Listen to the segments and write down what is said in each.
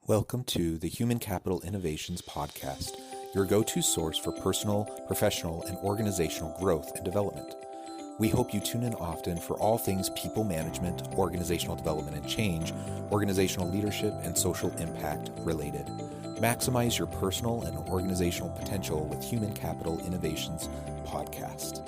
Welcome to the Human Capital Innovations Podcast, your go-to source for personal, professional, and organizational growth and development. We hope you tune in often for all things people management, organizational development and change, organizational leadership, and social impact related. Maximize your personal and organizational potential with Human Capital Innovations Podcast.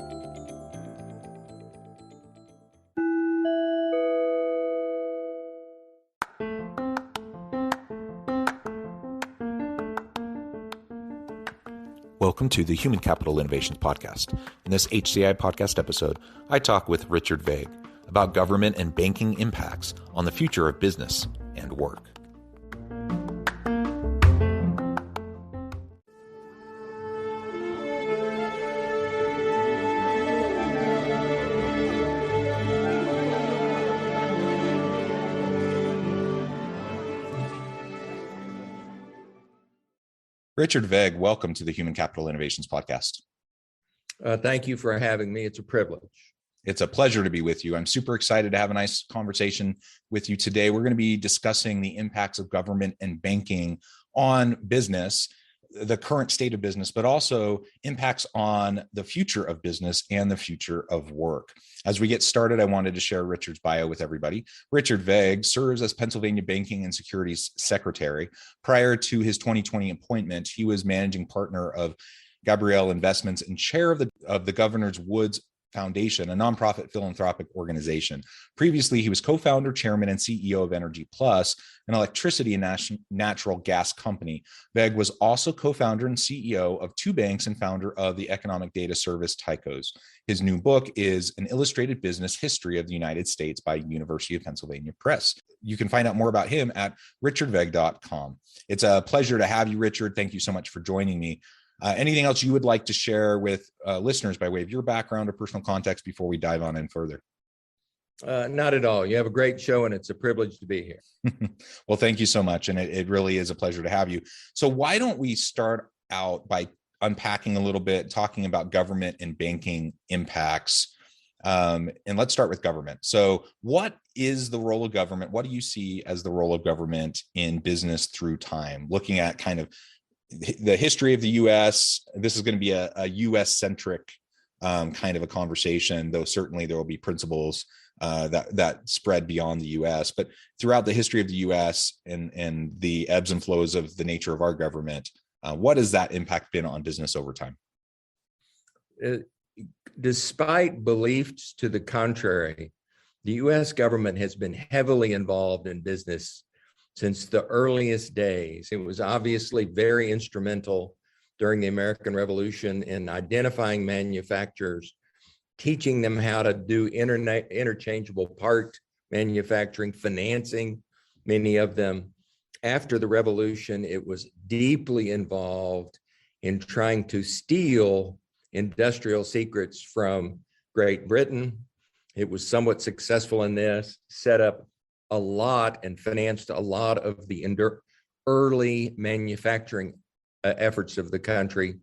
Welcome to the Human Capital Innovations Podcast. In this HCI podcast episode, I talk with Richard Vague about government and banking impacts on the future of business and work. Richard Vague, welcome to the Human Capital Innovations Podcast. Thank you for having me. It's a privilege. It's a pleasure to be with you. I'm super excited to have a nice conversation with you today. We're going to be discussing the impacts of government and banking on business, the current state of business, but also impacts on the future of business and the future of work. As we get started, I wanted to share Richard's bio with everybody. Richard Vague serves as Pennsylvania Banking and Securities Secretary. Prior to his 2020 appointment, he was managing partner of Gabrielle Investments and chair of the Governor's Woods Foundation, a nonprofit philanthropic organization. Previously, he was co-founder, chairman, and CEO of Energy Plus, an electricity and natural gas company. Vague was also co-founder and CEO of two banks and founder of the economic data service Tycos. His new book is An Illustrated Business History of the United States by University of Pennsylvania Press. You can find out more about him at richardvague.com. It's a pleasure to have you, Richard. Thank you so much for joining me. Anything else you would like to share with listeners by way of your background or personal context before we dive on in further? Not at all. You have a great show, and it's a privilege to be here. Well, thank you so much. And it really is a pleasure to have you. So why don't we start out by unpacking a little bit, talking about government and banking impacts. And let's start with government. So what is the role of government? What do you see as the role of government in business through time? Looking at kind of the history of the U.S., this is going to be a U.S.-centric kind of a conversation, though certainly there will be principles that spread beyond the U.S. But throughout the history of the U.S. and the ebbs and flows of the nature of our government, what has that impact been on business over time? Despite beliefs to the contrary, the U.S. government has been heavily involved in business since the earliest days. It was obviously very instrumental during the American Revolution in identifying manufacturers, teaching them how to do interchangeable part manufacturing, financing many of them. After the Revolution, it was deeply involved in trying to steal industrial secrets from Great Britain. It was somewhat successful in this, set up a lot and financed a lot of the early manufacturing efforts of the country.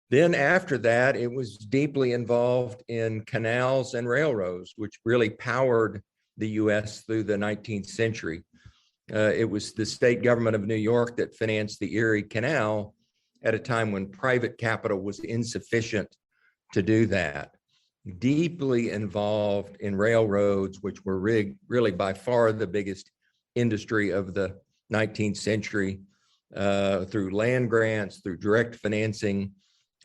Then after that, it was deeply involved in canals and railroads, which really powered the U.S. through the 19th century. It was the state government of New York that financed the Erie Canal at a time when private capital was insufficient to do that. Deeply involved in railroads, which were really by far the biggest industry of the 19th century, through land grants, through direct financing,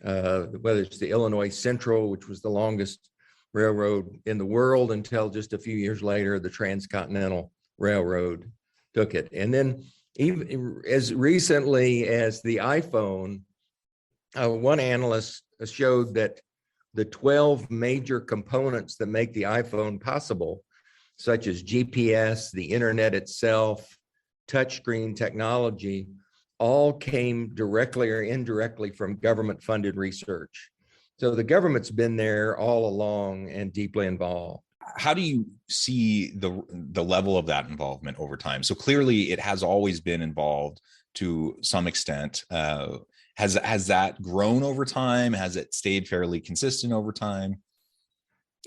whether it's the Illinois Central, which was the longest railroad in the world until just a few years later, the Transcontinental Railroad took it. And then even as recently as the iPhone, one analyst showed that the 12 major components that make the iPhone possible, such as GPS, the internet itself, touchscreen technology, all came directly or indirectly from government-funded research. So the government's been there all along and deeply involved. How do you see the level of that involvement over time? So clearly it has always been involved to some extent. Has that grown over time? Has it stayed fairly consistent over time?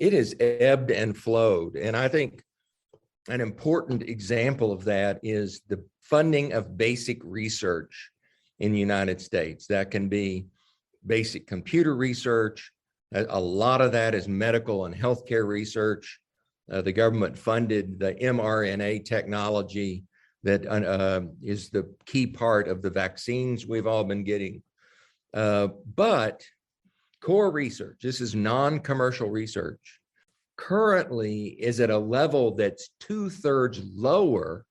It has ebbed and flowed. And I think an important example of that is the funding of basic research in the United States. That can be basic computer research. A lot of that is medical and healthcare research. The government funded the mRNA technology that is the key part of the vaccines we've all been getting. But core research, this is non-commercial research, currently is at a level that's 2/3 lower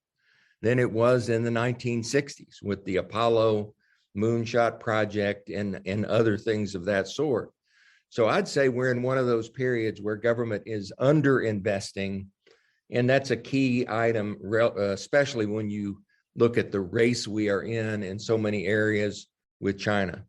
than it was in the 1960s with the Apollo moonshot project and other things of that sort. So I'd say we're in one of those periods where government is under investing, and that's a key item, especially when you look at the race we are in so many areas with China.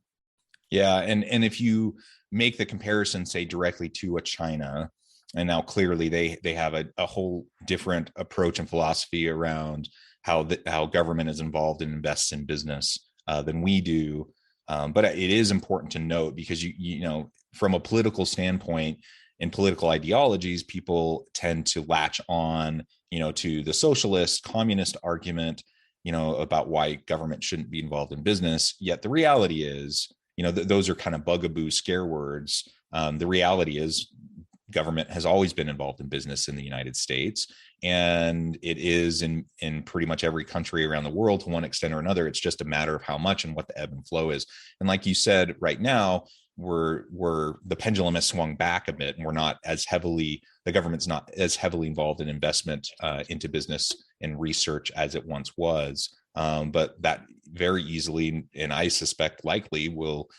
Yeah, and if you make the comparison, say directly to a China, and now clearly they have a whole different approach and philosophy around how government is involved and invests in business than we do. But it is important to note, because you know, from a political standpoint and political ideologies, people tend to latch on, you know, to the socialist, communist argument, you know, about why government shouldn't be involved in business. Yet the reality is, you know, those are kind of bugaboo scare words. The reality is government has always been involved in business in the United States, and it is in pretty much every country around the world to one extent or another. It's just a matter of how much and what the ebb and flow is. And like you said, right now, the pendulum has swung back a bit, and we're not as heavily, the government's not as heavily involved in investment into business and research as it once was. But that very easily, and I suspect likely, will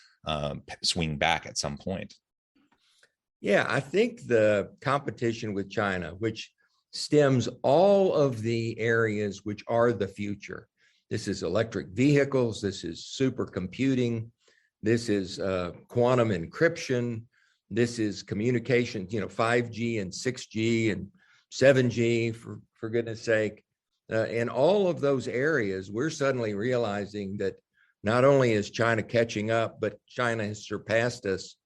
swing back at some point. Yeah, I think the competition with China, which stems all of the areas which are the future. This is electric vehicles, this is supercomputing, this is quantum encryption, this is communication, you know, 5G and 6G and 7G, for goodness sake. In all of those areas, we're suddenly realizing that not only is China catching up, but China has surpassed us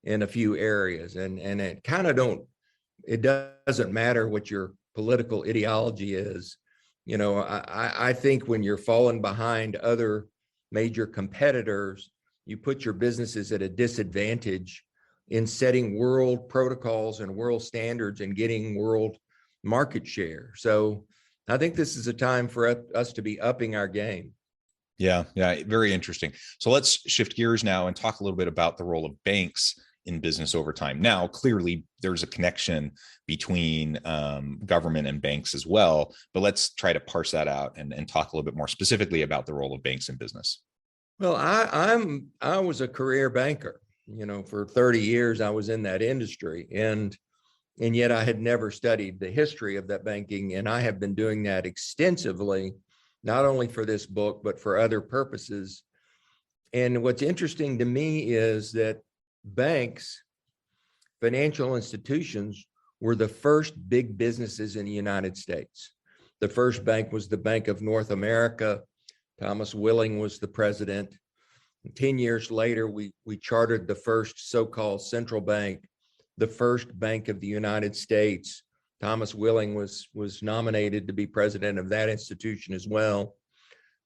in a few areas. And it kind of it doesn't matter what your political ideology is. You know, I think when you're falling behind other major competitors, you put your businesses at a disadvantage in setting world protocols and world standards and getting world market share. So I think this is a time for us to be upping our game. Yeah, very interesting. So let's shift gears now and talk a little bit about the role of banks in business over time. Now, clearly, there's a connection between government and banks as well, but let's try to parse that out and talk a little bit more specifically about the role of banks in business. Well, I was a career banker. You know, for 30 years, I was in that industry, and yet I had never studied the history of that banking, and I have been doing that extensively, not only for this book, but for other purposes. And what's interesting to me is that banks, financial institutions, were the first big businesses in the United States. The first bank was the Bank of North America. Thomas Willing was the president. 10 years later, we chartered the first so-called central bank, the first bank of the United States. Thomas Willing was nominated to be president of that institution as well.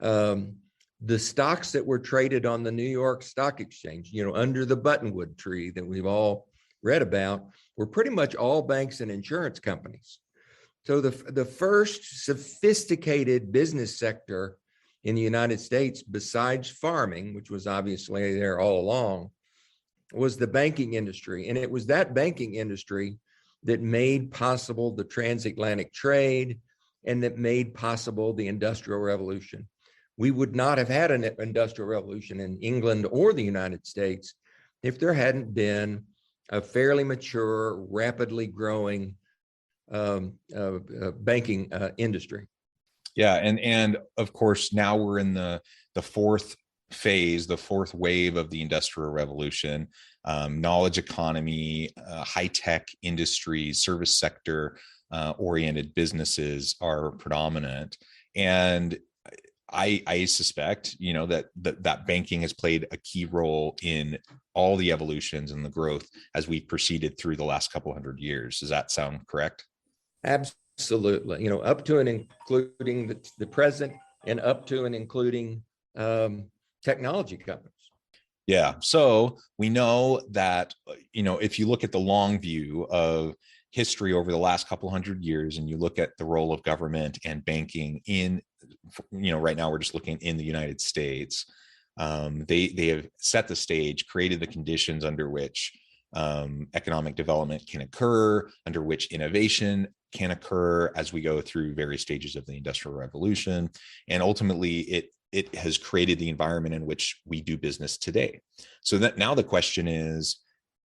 The stocks that were traded on the New York Stock Exchange, you know, under the buttonwood tree that we've all read about, were pretty much all banks and insurance companies. So the first sophisticated business sector in the United States, besides farming, which was obviously there all along, was the banking industry. And it was that banking industry that made possible the transatlantic trade and that made possible the Industrial Revolution. We would not have had an industrial revolution in England or the United States if there hadn't been a fairly mature, rapidly growing banking industry. Yeah, and of course now we're in the fourth phase, the fourth wave of the Industrial Revolution. Knowledge economy, high-tech industries, service sector oriented businesses are predominant, and I suspect, you know, that banking has played a key role in all the evolutions and the growth as we've proceeded through the last couple hundred years. Does that sound correct? Absolutely. You know, up to and including the present, and up to and including technology companies. Yeah. So we know that, if you look at the long view of history over the last couple hundred years, and you look at the role of government and banking in, right now we're just looking in the United States. They have set the stage, created the conditions under which economic development can occur, under which innovation can occur as we go through various stages of the Industrial Revolution. And ultimately, it has created the environment in which we do business today. So that now the question is,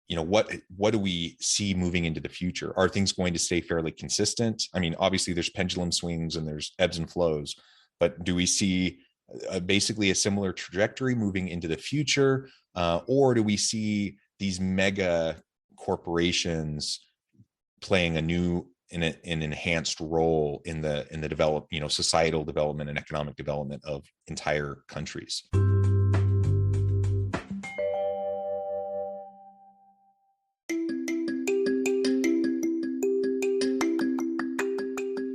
what do we see moving into the future? Are things going to stay fairly consistent? I mean, obviously there's pendulum swings and there's ebbs and flows, but do we see basically a similar trajectory moving into the future? Or do we see these mega corporations playing an enhanced role in the societal development and economic development of entire countries?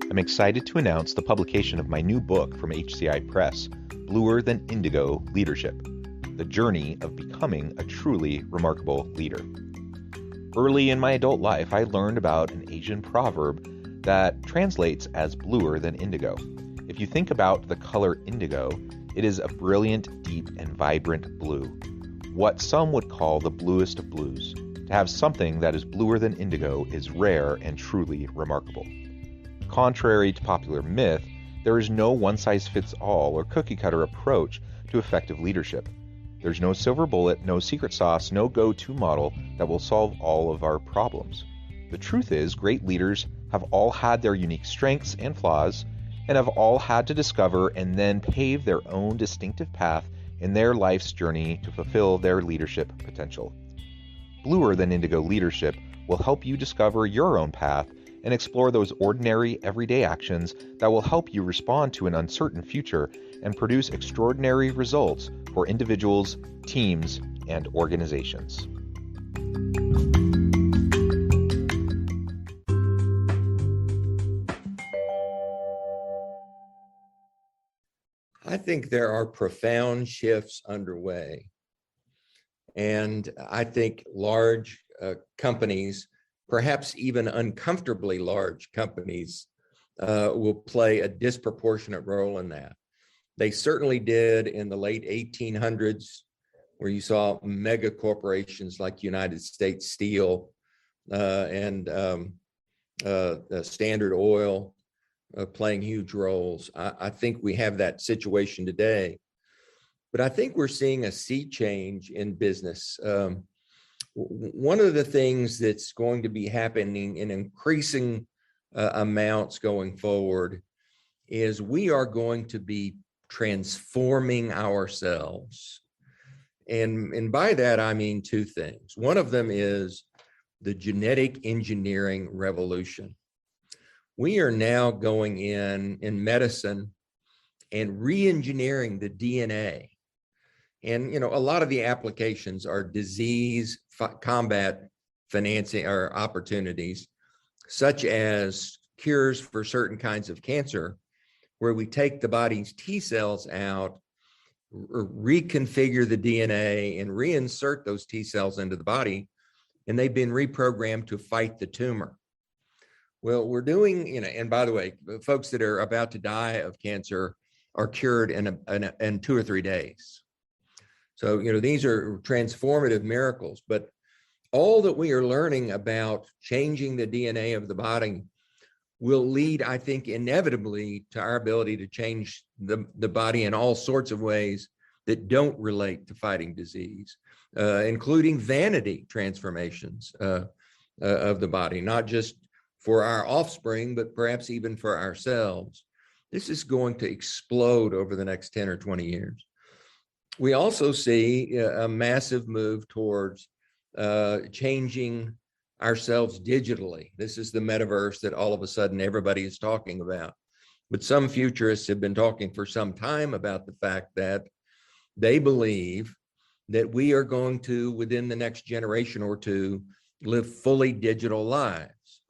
I'm excited to announce the publication of my new book from HCI Press, Bluer Than Indigo Leadership: The Journey of Becoming a Truly Remarkable Leader. Early in my adult life, I learned about an Asian proverb that translates as bluer than indigo. If you think about the color indigo, it is a brilliant, deep, and vibrant blue, what some would call the bluest of blues. To have something that is bluer than indigo is rare and truly remarkable. Contrary to popular myth, there is no one-size-fits-all or cookie-cutter approach to effective leadership. There's no silver bullet, no secret sauce, no go-to model that will solve all of our problems. The truth is, great leaders have all had their unique strengths and flaws, and have all had to discover and then pave their own distinctive path in their life's journey to fulfill their leadership potential. Bluer Than Indigo Leadership will help you discover your own path and explore those ordinary, everyday actions that will help you respond to an uncertain future and produce extraordinary results for individuals, teams, and organizations. I think there are profound shifts underway. And I think large companies, perhaps even uncomfortably large companies, will play a disproportionate role in that. They certainly did in the late 1800s, where you saw mega corporations like United States Steel and Standard Oil playing huge roles. I think we have that situation today. But I think we're seeing a sea change in business. One of the things that's going to be happening in increasing amounts going forward is we are going to be transforming ourselves. And by that, I mean two things. One of them is the genetic engineering revolution. We are now going in medicine and re-engineering the DNA. And, a lot of the applications are disease combat financing or opportunities, such as cures for certain kinds of cancer, where we take the body's T cells out, reconfigure the DNA, and reinsert those T cells into the body, and they've been reprogrammed to fight the tumor. Well, we're doing, and by the way, folks that are about to die of cancer are cured in 2 or 3 days. So, these are transformative miracles, but all that we are learning about changing the DNA of the body will lead, I think, inevitably to our ability to change the body in all sorts of ways that don't relate to fighting disease, including vanity transformations of the body, not just for our offspring, but perhaps even for ourselves. This is going to explode over the next 10 or 20 years. We also see a massive move towards changing ourselves digitally. This is the metaverse that all of a sudden everybody is talking about. But some futurists have been talking for some time about the fact that they believe that we are going to, within the next generation or two, live fully digital lives.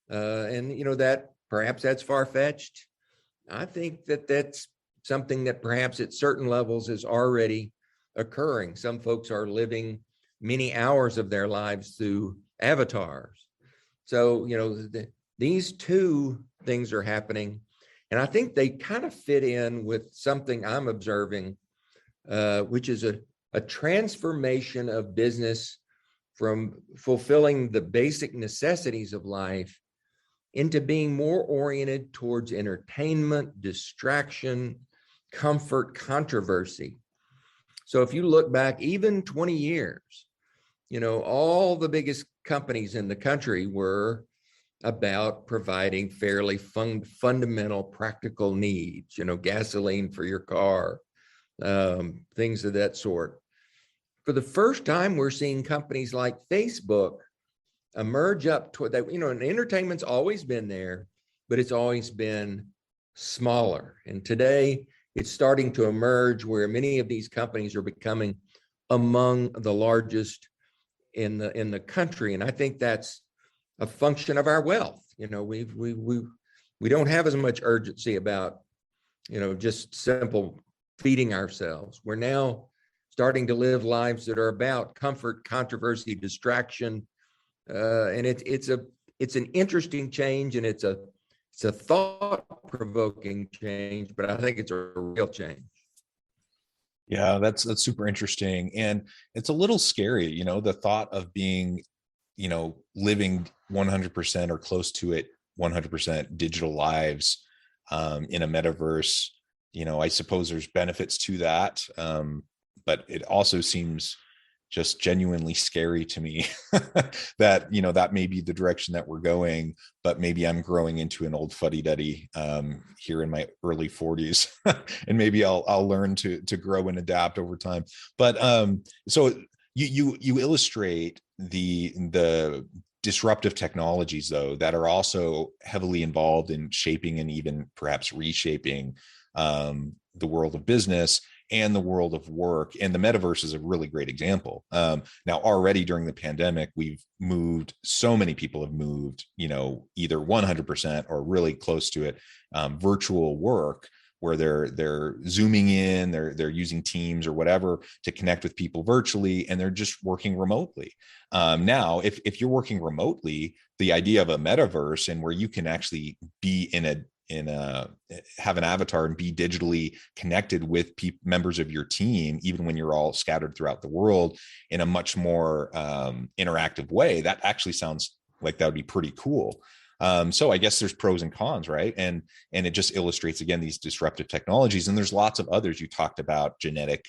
And that perhaps that's far-fetched. I think that that's something that perhaps at certain levels is already occurring. Some folks are living many hours of their lives through avatars. So, these two things are happening. And I think they kind of fit in with something I'm observing, which is a transformation of business from fulfilling the basic necessities of life into being more oriented towards entertainment, distraction, comfort, controversy. So if you look back even 20 years, all the biggest companies in the country were about providing fairly fundamental practical needs, gasoline for your car, things of that sort. For the first time, we're seeing companies like Facebook emerge up toward that. And entertainment's always been there, but it's always been smaller. And today it's starting to emerge where many of these companies are becoming among the largest in the country. And I think that's a function of our wealth. We don't have as much urgency about, just simple feeding ourselves. We're now starting to live lives that are about comfort, controversy, distraction, and it's an interesting change, and it's a thought-provoking change, but I think it's a real change. Yeah, that's super interesting, and it's a little scary, the thought of being, living 100% or close to it, 100% digital lives in a metaverse. I suppose there's benefits to that, but it also seems just genuinely scary to me that, that may be the direction that we're going, but maybe I'm growing into an old fuddy-duddy here in my early 40s, and maybe I'll learn to grow and adapt over time. But so you illustrate the disruptive technologies, though, that are also heavily involved in shaping and even perhaps reshaping the world of business and the world of work. And the metaverse is a really great example. Now, already during the pandemic, so many people have moved, either 100% or really close to it, virtual work, where they're zooming in, they're using Teams or whatever to connect with people virtually, and they're just working remotely. Now, if you're working remotely, the idea of a metaverse, and where you can actually be have an avatar and be digitally connected with members of your team, even when you're all scattered throughout the world, in a much more interactive way, that actually sounds like that would be pretty cool. So I guess there's pros and cons, right? And it just illustrates, again, these disruptive technologies. And there's lots of others. You talked about genetic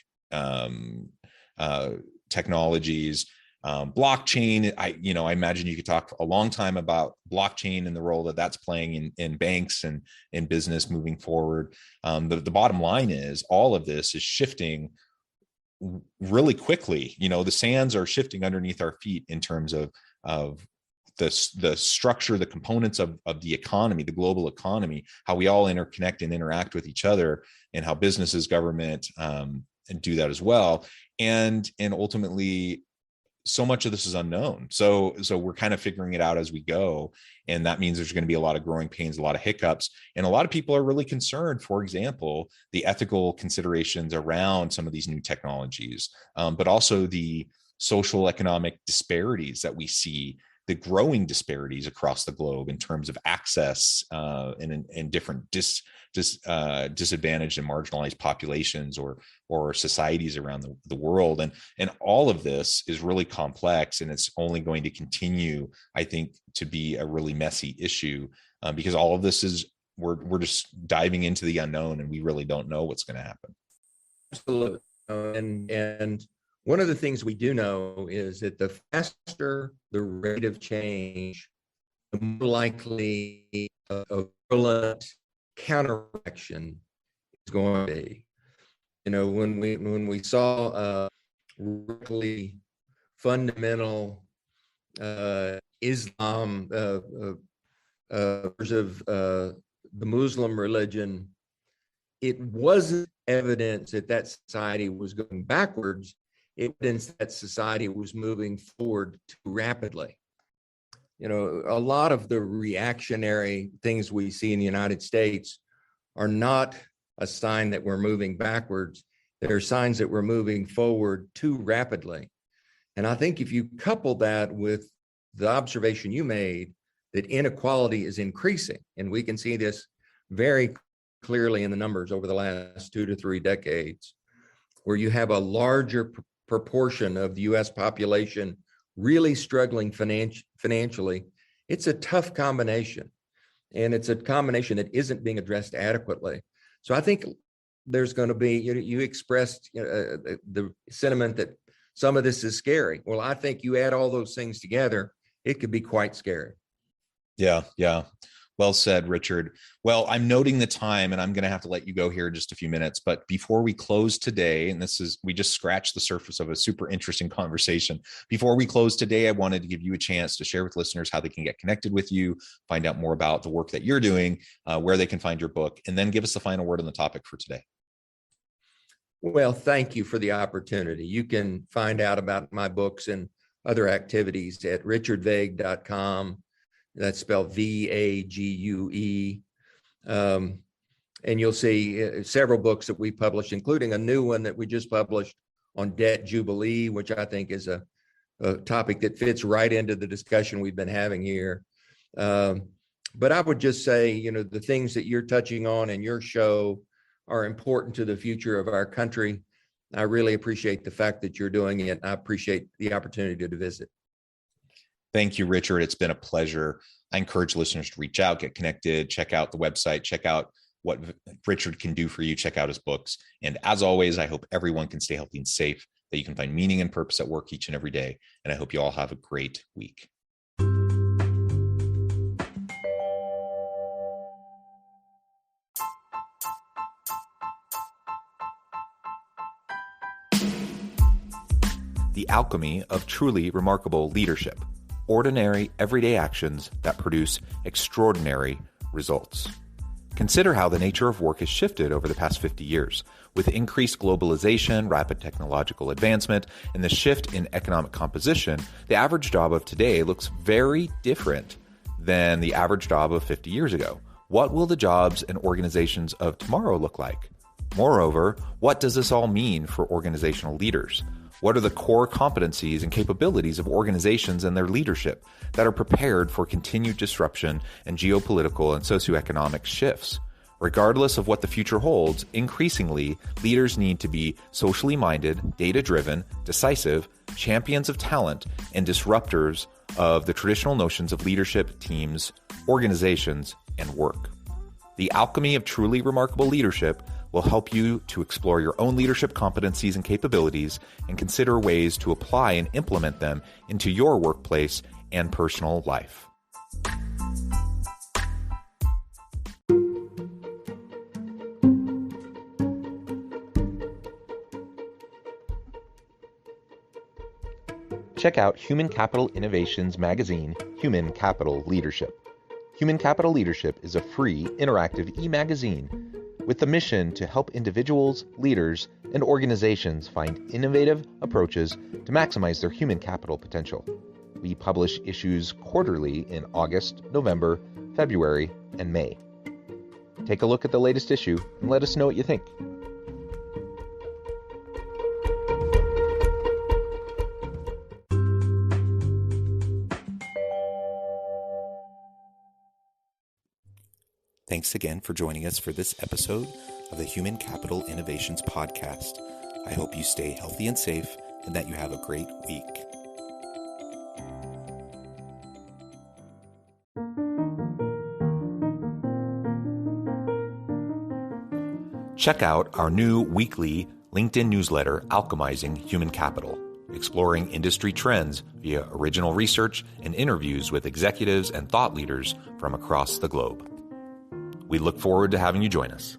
technologies, blockchain. I imagine you could talk a long time about blockchain and the role that that's playing in banks and in business moving forward. The bottom line is all of this is shifting really quickly. The sands are shifting underneath our feet in terms of the structure, the components of the economy, the global economy, how we all interconnect and interact with each other, and how businesses, government, and do that as well. And ultimately, so much of this is unknown. So we're kind of figuring it out as we go. And that means there's going to be a lot of growing pains, a lot of hiccups. And a lot of people are really concerned, for example, the ethical considerations around some of these new technologies, but also the social economic disparities that we see, the growing disparities across the globe in terms of access in different disadvantaged and marginalized populations or societies around the world. And all of this is really complex, and it's only going to continue, I think, to be a really messy issue because all of this is, we're just diving into the unknown, and we really don't know what's going to happen. Absolutely. And one of the things we do know is that the faster the rate of change, the more likely a virulent counteraction is going to be. When we saw really fundamental Islam of the Muslim religion, it wasn't evidence that society was going backwards. Evidence that society was moving forward too rapidly. A lot of the reactionary things we see in the United States are not a sign that we're moving backwards. There are signs that we're moving forward too rapidly. And I think if you couple that with the observation you made that inequality is increasing, and we can see this very clearly in the numbers over the last 2 to 3 decades, where you have a larger proportion of the US population really struggling financially, it's a tough combination. And it's a combination that isn't being addressed adequately. So I think there's going to be, you expressed the sentiment that some of this is scary. Well, I think you add all those things together, it could be quite scary. Yeah. Well said, Richard. Well, I'm noting the time and I'm going to have to let you go here in just a few minutes. But before we close today, and we just scratched the surface of a super interesting conversation. Before we close today, I wanted to give you a chance to share with listeners how they can get connected with you, find out more about the work that you're doing, where they can find your book, and then give us the final word on the topic for today. Well, thank you for the opportunity. You can find out about my books and other activities at richardvague.com. That's spelled VAGUE. And you'll see several books that we published, including a new one that we just published on debt jubilee, which I think is a topic that fits right into the discussion we've been having here. But I would just say, the things that you're touching on in your show are important to the future of our country. I really appreciate the fact that you're doing it. I appreciate the opportunity to visit. Thank you, Richard. It's been a pleasure. I encourage listeners to reach out, get connected, check out the website, check out what Richard can do for you, check out his books. And as always, I hope everyone can stay healthy and safe, that you can find meaning and purpose at work each and every day. And I hope you all have a great week. The alchemy of truly remarkable leadership. Ordinary, everyday actions that produce extraordinary results. Consider how the nature of work has shifted over the past 50 years. With increased globalization, rapid technological advancement, and the shift in economic composition, the average job of today looks very different than the average job of 50 years ago. What will the jobs and organizations of tomorrow look like? Moreover, what does this all mean for organizational leaders? What are the core competencies and capabilities of organizations and their leadership that are prepared for continued disruption and geopolitical and socioeconomic shifts? Regardless of what the future holds, increasingly, leaders need to be socially minded, data-driven, decisive, champions of talent, and disruptors of the traditional notions of leadership, teams, organizations, and work. The alchemy of truly remarkable leadership will help you to explore your own leadership competencies and capabilities and consider ways to apply and implement them into your workplace and personal life. Check out Human Capital Innovations magazine, Human Capital Leadership. Human Capital Leadership is a free, interactive e-magazine with the mission to help individuals, leaders, and organizations find innovative approaches to maximize their human capital potential. We publish issues quarterly in August, November, February, and May. Take a look at the latest issue and let us know what you think. Thanks again for joining us for this episode of the Human Capital Innovations Podcast. I hope you stay healthy and safe and that you have a great week. Check out our new weekly LinkedIn newsletter, Alchemizing Human Capital, exploring industry trends via original research and interviews with executives and thought leaders from across the globe. We look forward to having you join us.